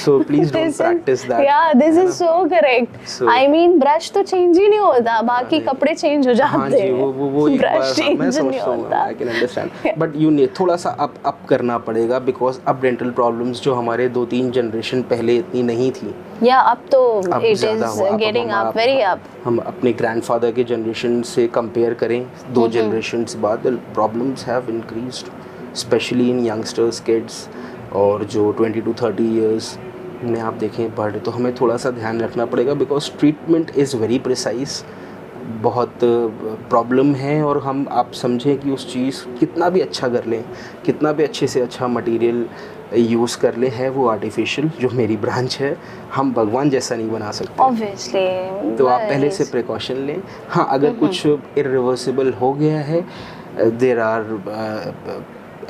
so please don't practice that. Yeah, this is so correct. So- I mean brush तो change ही नहीं होता, बाकी कपड़े change हो जाते हैं. हाँ जी, वो एक बार brush हाँ, मैं change नहीं समझता हूँ, होता. I can understand. But you need थोड़ा सा up करना पड़ेगा because अब dental problems जो हमारे 2-3 generation पहले इतनी नहीं थी, Yeah, अब तो अब it ज़्यादा is हुआ. अब getting हम up, very up. हम अपने ग्रैंडफादर के जनरेशन से कंपेयर करें 2 जनरेशन्स बाद, the problems have increased specially in youngsters kids, और जो 20 to 30 ईयर्स में आप देखें बढ़, तो हमें थोड़ा सा ध्यान रखना पड़ेगा because treatment is very precise. बहुत प्रॉब्लम है और हम आप समझें कि उस चीज़ कितना भी अच्छा कर लें, कितना भी अच्छे से अच्छा मटेरियल यूज़ कर लें, है वो आर्टिफिशियल जो मेरी ब्रांच है, हम भगवान जैसा नहीं बना सकते. Obviously. तो आप पहले से प्रिकॉशन लें. हाँ, अगर कुछ इरिवर्सिबल हो गया है, there are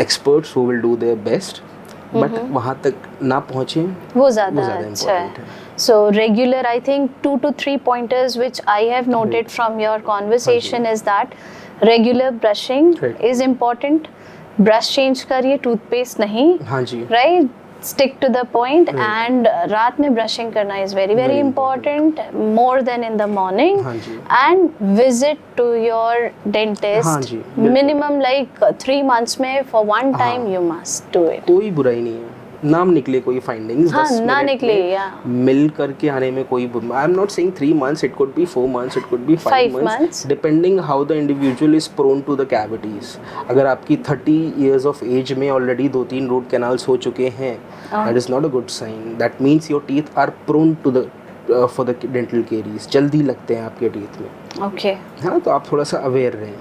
experts who will do their best, but वहाँ तक ना पहुँचें वो ज़्यादा अच्छा important है. है. So regular, I think 2 to 3 pointers which I have noted from your conversation is that regular brushing Right. is important. Brush change करिए, toothpaste नहीं. हाँ जी. Right? Stick to the point. Right. And रात में brushing करना is very Very important, more than in the morning. हाँ जी. And visit to your dentist. हाँ जी, बिल्कुल. Minimum like 3 months में for one time you must do it. कोई बुराई नहीं है, नाम निकले कोई फाइंडिंग्स, हाँ, ना निकले, yeah. मिल करके आने में कोई, I am not saying 3 months, it could be 4 months, it could be 5 months. months, depending how the individual is prone to the cavities. अगर आपकी 30 years of age में ऑलरेडी 2-3 रूट कैनाल्स हो चुके हैं, that is not a good sign. That means your teeth are prone to the for the dental caries. जल्दी लगते हैं आपके टीथ में, Okay. है ना? तो आप थोड़ा सा अवेयर रहें,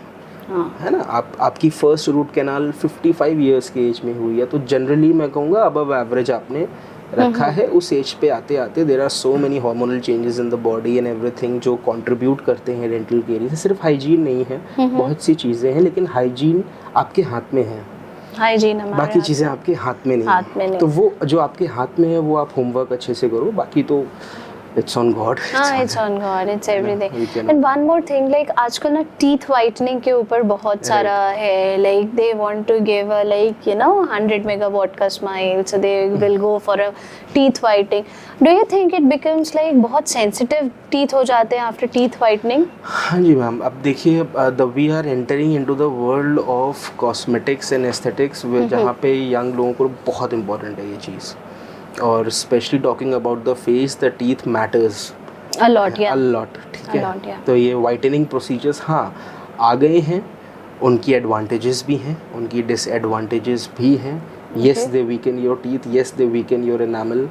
हाँ. है ना? आपकी फर्स्ट रूट कैनाल 55 इयर्स के एज में हुई है, तो जनरली मैं कहूँगा अबव एवरेज आपने रखा है. उस एज पे आते आते there are so many hormonal changes in the body and everything जो कंट्रीब्यूट करते हैं डेंटल केयर से. सिर्फ हाइजीन नहीं है, बहुत सी चीज़ें हैं, लेकिन हाइजीन आपके हाथ में है, हाइजीन हमारे बाकी हाथ चीज़ें में। आपके हाथ में नहीं हाथ में नहीं। तो वो जो आपके हाथ में है वो आप होमवर्क अच्छे से करो, बाकी तो इट्स ऑन गॉड. हाँ, it's on God, it's everything. we cannot- And one more thing, like आजकल ना teeth whitening के ऊपर बहुत सारा है, like they want to give a like 100 megawatt का smile, so they will go for a teeth whitening. Do you think it becomes like बहुत sensitive teeth हो जाते हैं after teeth whitening? हाँ जी मैम, अब देखिए we are entering into the world of cosmetics and aesthetics, जहाँ पे यंग लोगों को बहुत इंपॉर्टेंट है ये चीज़, और specially talking about the face, the teeth matters A lot, yeah. A lot. ठीक A lot, है, yeah. तो ये वाइटनिंग प्रोसीजर्स हाँ आ गए हैं, उनकी एडवांटेजेस भी हैं, उनकी डिसएडवांटेजेस भी हैं. Yes they weaken your teeth, yes they weaken your enamel,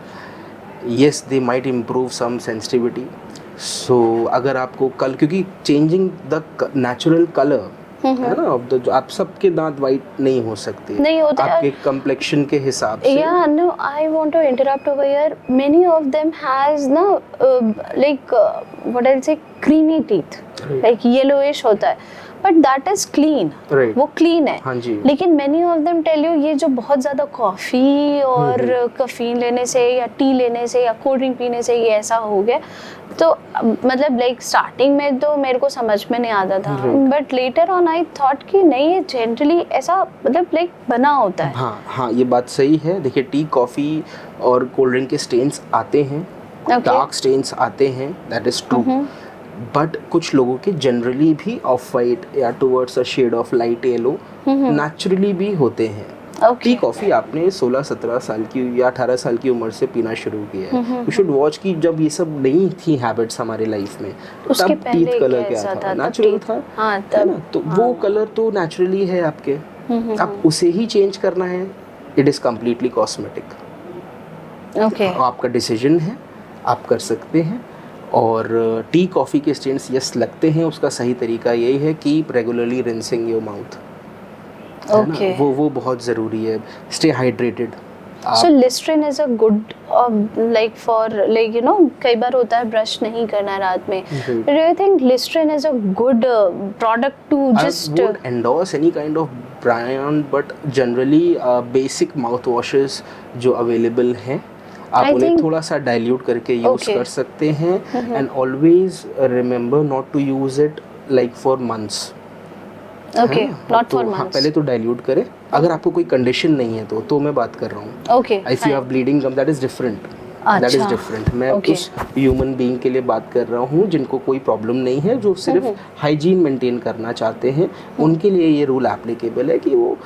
yes they might improve some sensitivity. So अगर आपको कल, क्योंकि चेंजिंग द नेचुरल कलर है ना, अब जो आप सबके दांत वाइट नहीं हो सकते, नहीं होते, आपके कम्प्लेक्शन के हिसाब से. Yeah, no, I want to interrupt over here. Many of them has what I'll say, creamy teeth, Right. like yellowish होता है, but that is clean. Right. वो clean है. हाँ जी. लेकिन many of them tell you ये जो बहुत ज़्यादा कॉफ़ी और कैफीन लेने से या टी लेने से या कोल्ड ड्रिंक पीने से ये ऐसा हो गया, तो मतलब लाइक स्टार्टिंग में तो मेरे को समझ में नहीं आता था, but later on I thought कि नहीं, ये जनरली ऐसा मतलब लाइक बना होता है. हाँ हाँ, ये बात सही है. देखिए, टी, कॉफ़ी और कोल्ड ड्रिंक के स्टेन्स आते हैं, डार्क स्टेन्स आते हैं, दैट इज़ ट्रू, बट कुछ लोगों के जनरली भी ऑफ वाइट या towards a shade of light yellow naturally भी होते हैं. टी कॉफ़ी आपने 16-17 साल की या 18 साल की उम्र से पीना शुरू किया है. यू शुड वॉच कि जब ये सब नहीं थी हैबिट्स हमारे लाइफ में, तब टीथ कलर क्या था, नेचुरल था. हाँ, है ना, तो वो कलर तो नेचुरली है आपके, अब उसे ही चेंज करना है, it is completely cosmetic. Okay, आपका डिसीजन है, आप कर सकते हैं. और टी कॉफ़ी के स्टेन्स यस लगते हैं, उसका सही तरीका यही है कि regularly rinsing your mouth. Okay, वो बहुत ज़रूरी है. Stay hydrated. So Listerine is a good like for like कई बार होता है ब्रश नहीं करना रात में. Do you think Listerine is a good product to just I would endorse any kind of brand but generally basic mouth washes जो available हैं आप I उन्हें think- थोड़ा सा डाइल्यूट करके यूज़ Okay. कर सकते हैं and always remember not to use it like for months. Okay, not for हाँ, मंथ्स। पहले तो डाइल्यूट करें, अगर आपको कोई कंडीशन नहीं है तो मैं बात कर रहा हूँ। Okay, if you have bleeding gum that is different, that is अच्छा, डिफरेंट। मैं okay. उस ह्यूमन बीइंग के लिए बात कर रहा हूँ जिनको कोई प्रॉब्लम नहीं है, जो सिर्फ हाइजीन मेंटेन करना चाहते हैं, उनके लिए ये रूल एप्लीकेबल है कि वो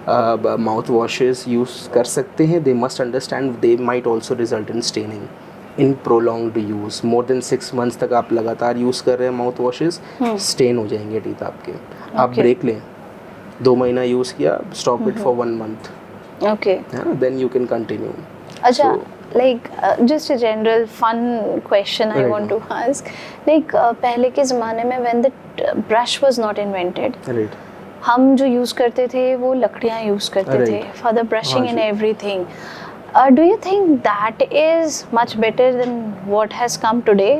माउथ वॉशेस यूज़ कर सकते हैं। They must understand they might also result in staining in prolonged use. More than 6 months तक आप लगातार यूज़ कर रहे हैं माउथ वॉशेस, स्टेन हो जाएंगे टीथ आपके। आप Okay. ब्रेक लें, 2 महीना यूज़ किया, stop it for 1 month, okay. है ना, देन यू कैन कंटिन्यू। अच्छा, like just a general fun question I Right. want to ask, like पहले के ज़माने में when the brush was not invented, right, हम जो यूज़ करते थे वो लकड़ियाँ यूज़ करते थे Right. for the brushing हाँ and जी। everything. Do you think that is much better than what has come today?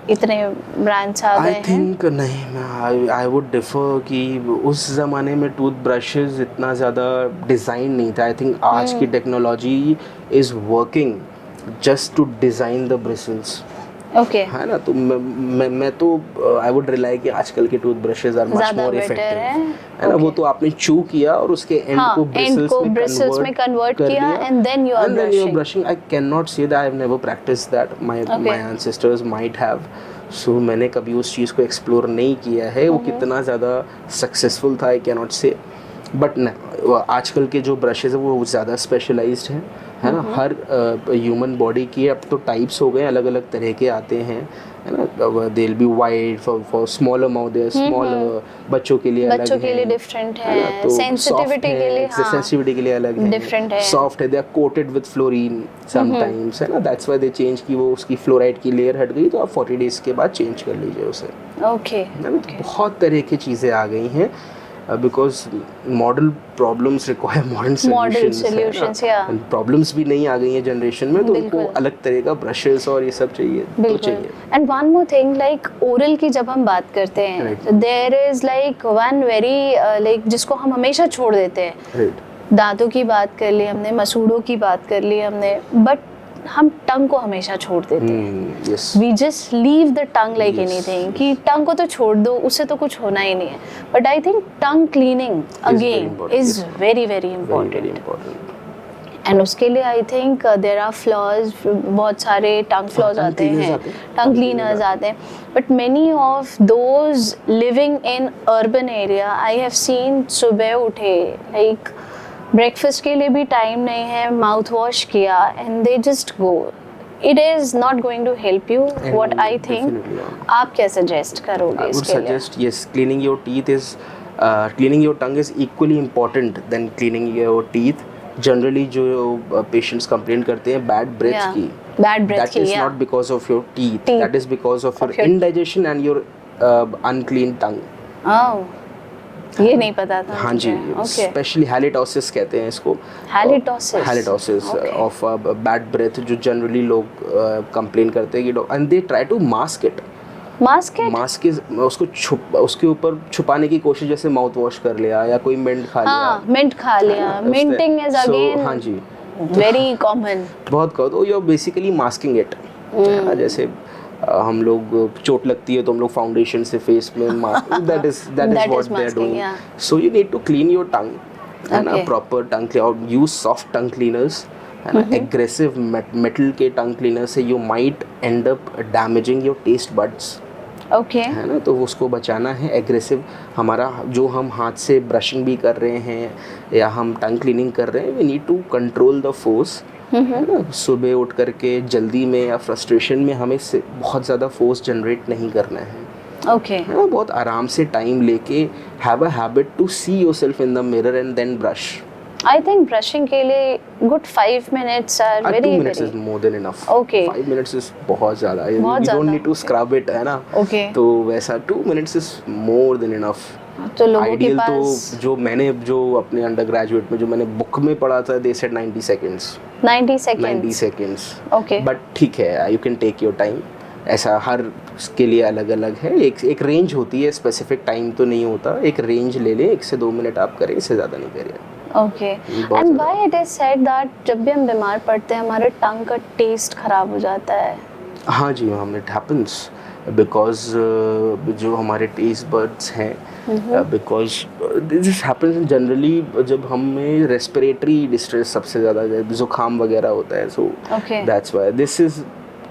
इतने ब्रांड्स आ आई गए हैं। थिंक नहीं, मैं आई वुड डिफर कि उस ज़माने में टूथ ब्रशेज़ इतना ज़्यादा डिज़ाइन नहीं था। आई थिंक आज की technology is working just to design the bristles, okay, है ना। तो मैं तो आई वुड रिलाई कि आजकल के टूथ ब्रशेज़ आर मच ज़्यादा मोर better इफेक्टिव, है। है ना। वो Okay. तो आपने चू किया और उसके एंड हाँ, को end को bristles में convert कर किया लिया, and then you are brushing. brushing. I cannot say that I have never practiced that. My Okay. ancestors might have. So मैंने कभी उस चीज़ को एक्सप्लोर नहीं किया है। वो कितना ज़्यादा सक्सेसफुल था आई कैनॉट से, बट आजकल के जो ब्रशेज़ है वो ज़्यादा स्पेशलाइज्ड हैं, है ना। हर ह्यूमन बॉडी की अब तो टाइप्स हो गए, अलग अलग तरह के आते हैं, है ना। They will be wide for smaller mouth, they smaller, बच्चों के लिए अलग बच्चों के हैं, लिए डिफरेंट है ना। है, तो सेंसिटिविटी के लिए, हाँ, सेंसिटिविटी के लिए अलग है, different है। सॉफ्ट है, they are coated with fluorine sometimes, है ना। दैट्स व्हाई दे चेंज की वो उसकी फ्लोराइड की लेयर हट गई, तो आप 40 days के बाद चेंज कर लीजिए उसे, ओके, है ना। तो बहुत तरह की चीज़ें आ गई हैं because model problems require modern solutions, yeah. Problems भी नहीं आ गई हैं जनरेशन में, तो उनको बिल्कुल। अलग तरह का ब्रशेस और ये सब चाहिए, तो बिल्कुल। चाहिए। And one more thing, like oral की जब हम बात करते हैं, Right. There is like one very like जिसको हम हमेशा छोड़ देते हैं। राइट, दांतों की बात कर ली हमने, मसूड़ों की बात कर ली हमने, बट हम टंग को हमेशा छोड़ देते हैं। Yes, we just leave the tongue like Yes. Anything, कि टंग को तो छोड़ दो, उससे तो कुछ होना ही नहीं है। But I think tongue cleaning again important, is yes. Very very very important. Important. And उसके लिए I think there are floss, बहुत सारे टंग फ्लॉज tongue आते cleaners हैं, आते हैं, टंग क्लीनर्स आते हैं, but many of those living in urban area I have seen, सुबह उठे लाइक ब्रेकफास्ट के लिए भी टाइम नहीं है, माउथ वॉश किया and they just go. It is not going to help you, what I think. Definitely, yeah. आप क्या सजेस्ट करोगे I would इसके लिए? suggest, yes, cleaning your teeth is cleaning your tongue is equally important than cleaning your teeth. Generally जो patients complain करते हैं bad breath Yeah. की, Bad breath that की, is yeah. not because of your teeth. Teeth. That is because of your your- indigestion and your unclean tongue. Oh, ये नहीं पता था हाँ जी, मुझे। ओके, स्पेशली हैलिटोसिस कहते हैं इसको। Halitosis. Halitosis Okay. Of bad breath, जो जनरली लोग कंप्लेन करते हैं कि and they try to mask it. Mask it, mask के उसको उसके ऊपर छुपाने की कोशिश, जैसे माउथ वॉश कर लिया या कोई मिंट खा लिया। हाँ, मिंट खा लिया। है ना, मिंटिंग इज So, अगेन हाँ जी, वेरी कॉमन। बहुत कहो तो you are basically masking it, है ना। जैसे हम लोग चोट लगती है तो हम लोग फाउंडेशन से फेस में mask, that is That what is they are masking, doing. yeah. So you need to clean your tongue, है ना। Okay. Proper tongue cleaner, use soft tongue cleaners, है ना। एग्रेसिव मेटल के टंग क्लीनर से you might end up damaging your taste buds, okay, है ना। तो उसको बचाना है। एग्रेसिव हमारा जो हम हाथ से ब्रशिंग भी कर रहे हैं या हम टंग क्लीनिंग कर रहे हैं, we need to control the force, है ना। सुबह उठ करके जल्दी में या फ्रस्ट्रेशन में हमें से बहुत ज़्यादा फोर्स जनरेट नहीं करना है, ओके। है ना। बहुत आराम से टाइम लेके have a habit to see yourself in the mirror and then brush. I think brushing के लिए good 5 minutes or 2 very minutes is very more than enough. Okay. 5 minutes is बहुत ज़्यादा, you बहुत don't ज़्यादा, need to scrub it, है ना। Okay. तो वैसा 2 minutes is more than enough. तो लोगों के आइडियल पास तो जो अपने अंडर ग्रेजुएट में जो मैंने बुक में पढ़ा था, they said 90 seconds. 90 90 seconds, seconds. Okay. But ठीक है, you can take your time, ऐसा हर के लिए अलग अलग है, एक रेंज होती है, स्पेसिफिक टाइम तो नहीं होता, एक रेंज ले लें, 1 से 2 मिनट आप करें, इससे ज़्यादा नहीं करिए। Okay, and why it is said that जब भी हम बीमार पड़ते हैं हमारे टंग का टेस्ट खराब हो जाता है? हाँ जी मैम, इट हैपन्स बिकॉज जो हमारे टेस्ट बर्ड्स हैं, बिकॉज दिस हैपन्स जनरली जब हमें रेस्पिरेटरी डिस्ट्रेस सबसे ज़्यादा जुकाम वगैरह होता है, so that's why this is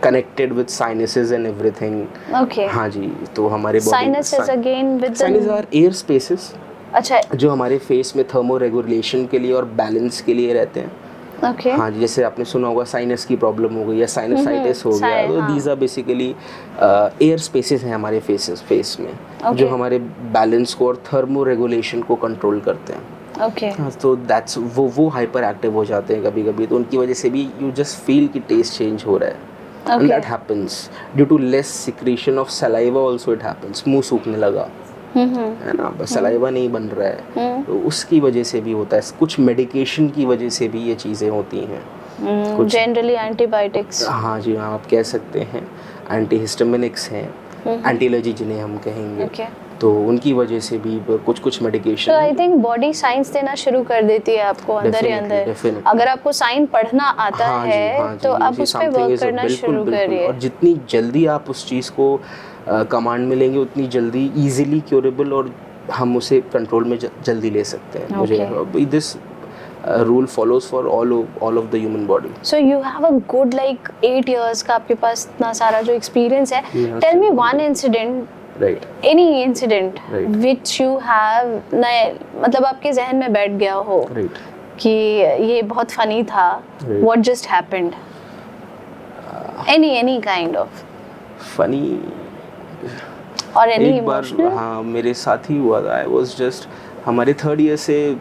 connected with sinuses and everything. Okay, हाँ जी, तो हमारे sinuses again with sinus are air spaces, अच्छा, जो हमारे फेस में थर्मो रेगुलेशन के लिए और बैलेंस के लिए रहते हैं। ओके, हाँ जी, जैसे आपने सुना होगा साइनस की प्रॉब्लम हो गई या साइनसाइटिस हो गया, तो these are basically air spaces हैं हमारे फेस में, जो हमारे बैलेंस को और थर्मो रेगुलेशन को कंट्रोल करते हैं। ओके, हाँ, तो दैट्स वो हाइपर एक्टिव हो जाते हैं कभी कभी, तो उनकी वजह से भी यू जस्ट फील कि टेस्ट चेंज हो रहा है। And that happens due to less secretion of saliva also it happens, मुंह सूखने लगा है ना, बस सलाइवा नहीं बन रहा है, तो उसकी वजह से भी होता है, कुछ मेडिकेशन की वजह से भी ये चीज़ें होती हैं, कुछ जनरली एंटीबायोटिक्स। हाँ जी हाँ, आप कह सकते हैं एंटी हिस्टामिनिक्स हैं, एंटी-एलर्जी जिन्हें हम कहेंगे, तो उनकी वजह से भी कुछ मेडिकेशन। तो आई थिंक बॉडी साइंस देना शुरू कर देती है आपको अंदर ही अंदर, अगर आपको साइन पढ़ना आता है तो आप उस पे वर्क करना शुरू करिए, और जितनी जल्दी आप उस चीज़ को कमांड में लेंगे उतनी जल्दी इजीली क्योरेबल, और हम उसे कंट्रोल में जल्दी ले सकते हैं। मुझे this rule follows for all of the human body. So you have a good like 8 years का आपके पास इतना सारा जो experience है. Tell me one incident, right, any incident, right, which you have मतलब आपके जहन में बैठ गया हो, right, कि ये बहुत funny था, right, what just happened, any kind of funny or any एक बार emotional? हाँ मेरे साथ ही हुआ था, I was just हमारे 3rd year से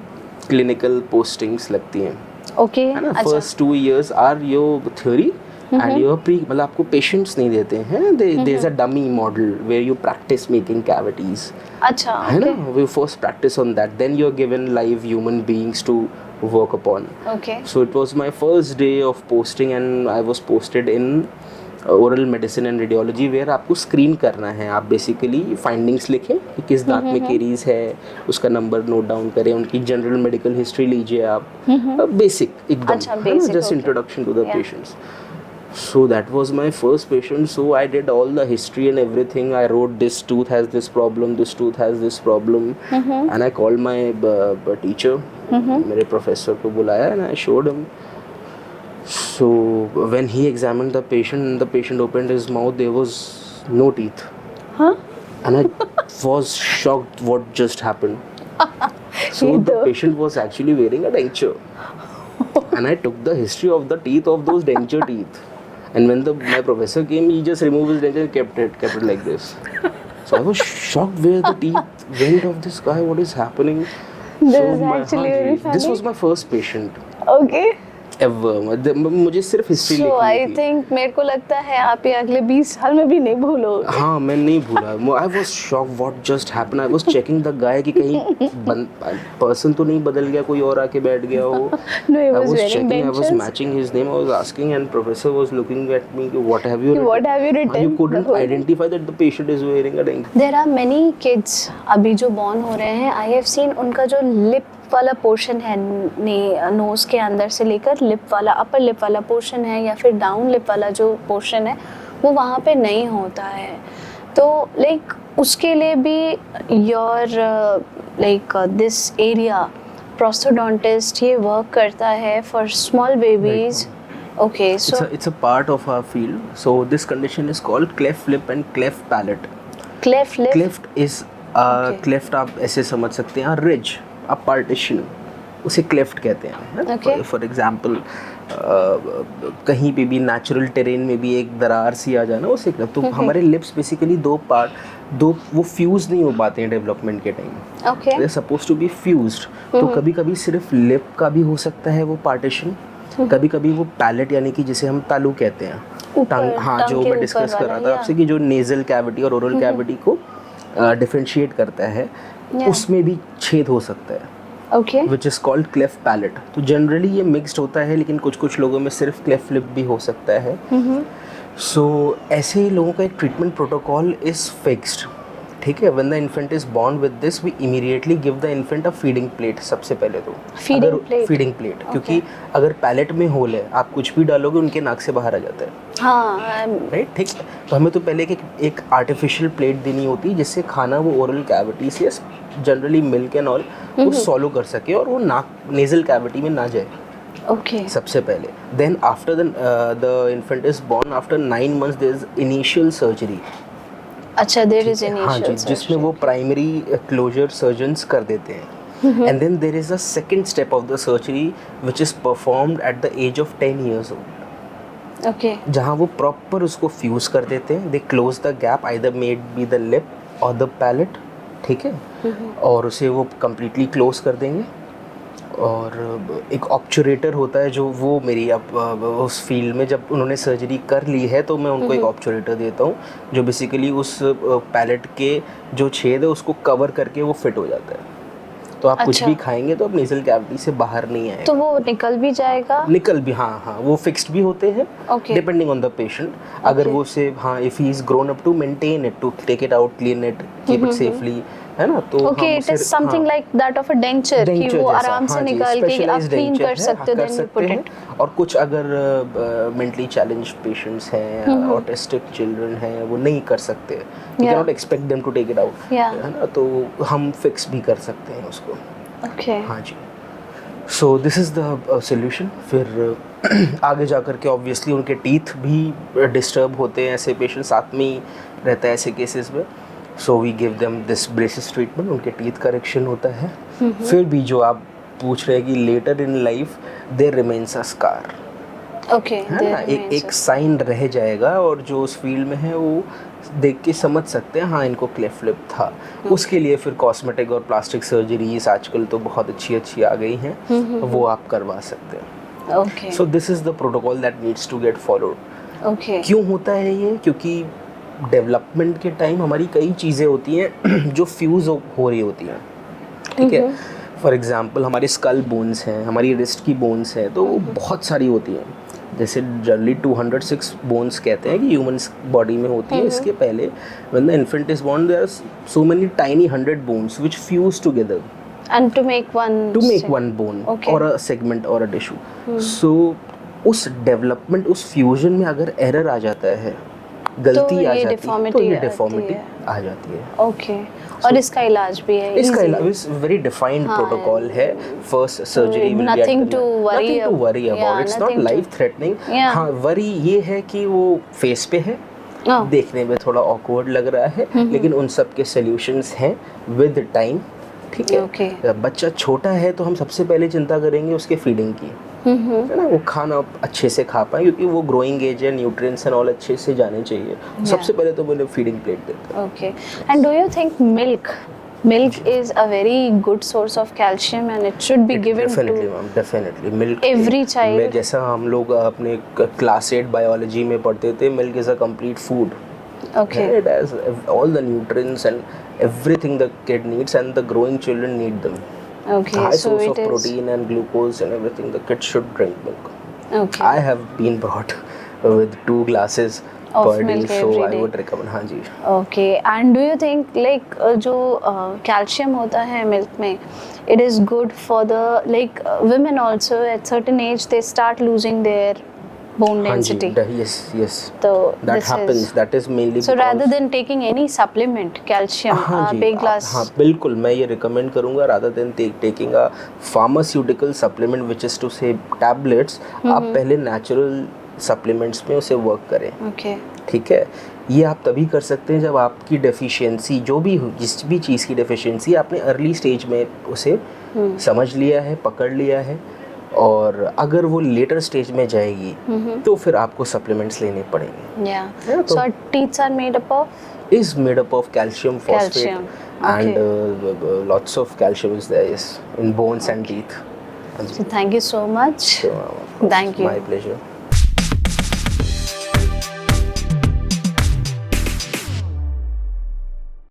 क्लिनिकल पोस्टिंग्स लगती हैं, ओके, है ना, first 2 years are your theory and your pre, मतलब आपको पेशेंट्स नहीं देते हैं, there is a dummy model where you practice making cavities, अच्छा, है ना, we first practice on that, then you are given live human beings to work upon. Okay, so it was my first day of posting and I was posted in oral medicine and radiology, where आपको screen करना है, आप basically findings लिखें कि किस दांत में caries है, उसका नंबर नोट डाउन करें, उनकी जनरल मेडिकल हिस्ट्री लीजिए आप, बेसिक एकदम, अच्छा, just introduction to the patients. So that was my first patient, so I did all the history and everything, I wrote this tooth has this problem, this tooth has this problem, and I called my teacher, मेरे professor को बुलाया, and I showed him. So when he examined the patient opened his mouth, there was no teeth. Huh? And I was shocked what just happened. So the patient was actually wearing a denture. And I took the history of the teeth of those denture teeth. And when my professor came, he just removed his denture and kept it like this. So I was shocked where the teeth went of this guy, what is happening. This is actually very funny. This was my first patient. Okay. Ever, मुझे सिर्फ history लिखनी थी। I think मेरे को लगता है आप ये अगले 20 साल में भी नहीं भूलोगे। हाँ, मैं नहीं भूला। I was shocked what just happened. I was checking the guy कि कहीं पर्सन तो नहीं बदल गया, कोई और आके बैठ गया हो। No, he was I was wearing checking, I was dentures. matching his name, I was asking, and professor was looking at me, what have you What have you written? You couldn't identify that the patient is wearing a denture. There are many kids अभी जो born हो रहे हैं, I have seen उनका जो lip वाला portion है, knows के अंदर से लेकर लिप वाला, अपर लिप वाला पोर्शन है या फिर डाउन लिप वाला जो पोर्शन है, वो वहाँ पे नहीं होता है। तो लाइक उसके लिए भी योर लाइक दिस एरिया प्रोस्थोडोंटिस्ट ये वर्क करता है for small babies. Okay, so it's a part of our field. So this condition is called cleft lip and cleft palate. cleft lip. Cleft is cleft आप ऐसे समझ सकते हैं, ridge, a partition, उसे cleft कहते हैं। Okay. For example, कहीं पे भी नेचुरल टेरेन में भी एक दरार सी आ जाना, उसे cleft। तो हमारे लिप्स बेसिकली दो वो फ्यूज नहीं हो पाते हैं डेवलपमेंट के time. Okay. They are supposed to be fused. तो कभी कभी सिर्फ लिप का भी हो सकता है वो पार्टीशन, कभी कभी वो पैलेट यानी कि जिसे हम तालू कहते हैं, टंग, हाँ, जो मैं डिस्कस कर रहा था आपसे कि जो नेजल कैविटी और ओरल कैविटी को डिफरेंशिएट करता है, उसमें भी छेद हो सकता है, Okay. Which is called cleft palate. तो जनरली ये मिक्स्ड होता है, लेकिन कुछ लोगों में सिर्फ क्लेफ्ट लिप भी हो सकता है। सो ऐसे लोगों का एक ट्रीटमेंट प्रोटोकॉल इज़ फिक्स्ड, ठीक है। When the infant is born with this we immediately give the infant a feeding plate. सबसे पहले तो फीडिंग प्लेट, क्योंकि अगर पैलेट में होल है, आप कुछ भी डालोगे उनके नाक से बाहर आ जाता है, हाँ राइट, ठीक। तो हमें तो पहले एक आर्टिफिशियल प्लेट देनी होती है जिससे खाना वो ओरल कैविटी से जनरली मिल्क एंड ऑल वो सॉलो कर सके और वो नाक नेजल कैविटी में ना जाए। ओके सबसे पहले then after the infant is born after 9 months there is initial surgery. अच्छा, देयर इज इनिशियल हाँ जी, जिसमें वो प्राइमरी क्लोजर सर्जन्स कर देते हैं। And then there is a second step of the surgery which is performed at the age of 10 years old। Okay जहाँ वो प्रॉपर उसको फ्यूज कर देते हैं। They close the gap, either maybe the lip और the palate, ठीक है, और उसे वो कम्प्लीटली क्लोज कर देंगे। और एक ऑब्चुरेटर होता है जो वो मेरी अब उस फील्ड में जब उन्होंने सर्जरी कर ली है तो मैं उनको एक ऑब्चुरेटर देता हूँ जो बेसिकली उस पैलेट के जो छेद है उसको कवर करके वो फिट हो जाता है। तो आप कुछ अच्छा। भी खाएंगे तो आप नेजल कैविटी से बाहर नहीं आएगा। तो वो निकल भी जाएगा? निकल भी, हाँ हाँ, वो फिक्स्ड भी होते हैं डिपेंडिंग ऑन द पेशेंट। अगर वो से हाँ if he is grown up to maintain it, to take it out, clean it, keep it safely, है ना। तो okay, it is something like that of a denture कि वो आराम से निकाल के आप क्लीन कर सकते हो, देन यू पुट इट। और कुछ अगर मेंटली चैलेंज पेशेंट्स हैं, ऑटिस्टिक चिल्ड्रन हैं, वो नहीं कर सकते, you can not expect them to take it out, है ना, तो हम फिक्स भी कर सकते हैं उसको। ओके, हाँ जी। So this is the solution. फिर आगे जा कर के ऑब्वियसली उनके टीथ भी डिस्टर्ब होते हैं, ऐसे पेशेंट साथ में ही रहता है ऐसे केसेस में। So we give them this braces treatment, उनके टीथ करेक्शन होता है। फिर भी जो आप पूछ रहे हैं कि later in life there remains a scar, okay, है ना, एक साइन रह जाएगा और जो उस फील्ड में है वो देख के समझ सकते हैं हाँ इनको क्लेफ्ट लिप था। उसके लिए फिर कॉस्मेटिक और प्लास्टिक सर्जरीज आजकल तो बहुत अच्छी आ गई हैं, वो आप करवा सकते हैं। Okay, so this is the protocol that needs to get followed. Okay, क्यों होता है ये? क्योंकि डेवलपमेंट के टाइम हमारी कई चीज़ें होती हैं जो फ्यूज़ हो रही होती हैं, ठीक है। फॉर एग्जांपल हमारी स्कल बोन्स हैं, हमारी रिस्ट की बोन्स हैं, तो वो बहुत सारी होती हैं। जैसे जनरली 206 बोन्स कहते हैं कि ह्यूमन बॉडी में होती है। इसके पहले when the infant is born there are so many tiny 100 bones which fuse together and to make one bone okay. or a segment or a tissue। so उस development, उस फ्यूजन में अगर error आ जाता है, गलती आ जाती है, तो ये डिफॉर्मिटी आ जाती है। ओके, और इसका इलाज भी है? इसका इलाज इज वेरी डिफाइंड प्रोटोकॉल है। First surgery will be nothing to worry about, it's not life threatening. हाँ, वरी ये है कि वो फेस पे है, देखने में थोड़ा ऑकवर्ड लग रहा है, लेकिन उन सब के सॉल्यूशंस हैं विद टाइम, ठीक है। बच्चा छोटा है तो हम सबसे पहले चिंता करेंगे उसके फीडिंग की, है ना, वो खाना अच्छे से खा पाए, क्योंकि वो ग्रोइंग एज है, न्यूट्रिएंट्स एंड ऑल अच्छे से जाने चाहिए। सबसे पहले तो मैंने फीडिंग प्लेट देता हूँ। Okay, and do you think milk is a very good source of calcium and it should be given definitely milk every child? में जैसा हम लोग अपने क्लास 8 बायोलॉजी में पढ़ते थे, milk is a complete food। Okay, it has all the nutrients and everything the kid needs and the growing children need them। okay, high so source it of is protein and glucose and everything, the kid should drink milk। okay, I have been brought with 2 glasses of per day, milk so every I day। would recommend। हाँ जी। Okay, and do you think like जो calcium होता है milk में, it is good for the like women also at certain age they start losing their bone density? yes So that happens, that is mainly so because rather than taking any supplement calcium, हाँ जी, big glass, हाँ बिल्कुल, मैं ये recommend करूँगा rather than taking a pharmaceutical supplement which is to say tablets, आप पहले natural supplements में उसे वर्क करें। ओके, ठीक है। ये आप तभी कर सकते हैं जब आपकी डेफिशिएंसी जो भी हो, जिस भी चीज़ की डेफिशिएंसी आपने अर्ली स्टेज में उसे समझ लिया है, पकड़ लिया है, और अगर वो लेटर स्टेज में जाएगी तो फिर आपको सप्लीमेंट्स लेने पड़ेंगे। so our teeth are made up of is made up of calcium phosphate and lots of calcium is there in bones and teeth। so thank you so much। So, thank you, my pleasure।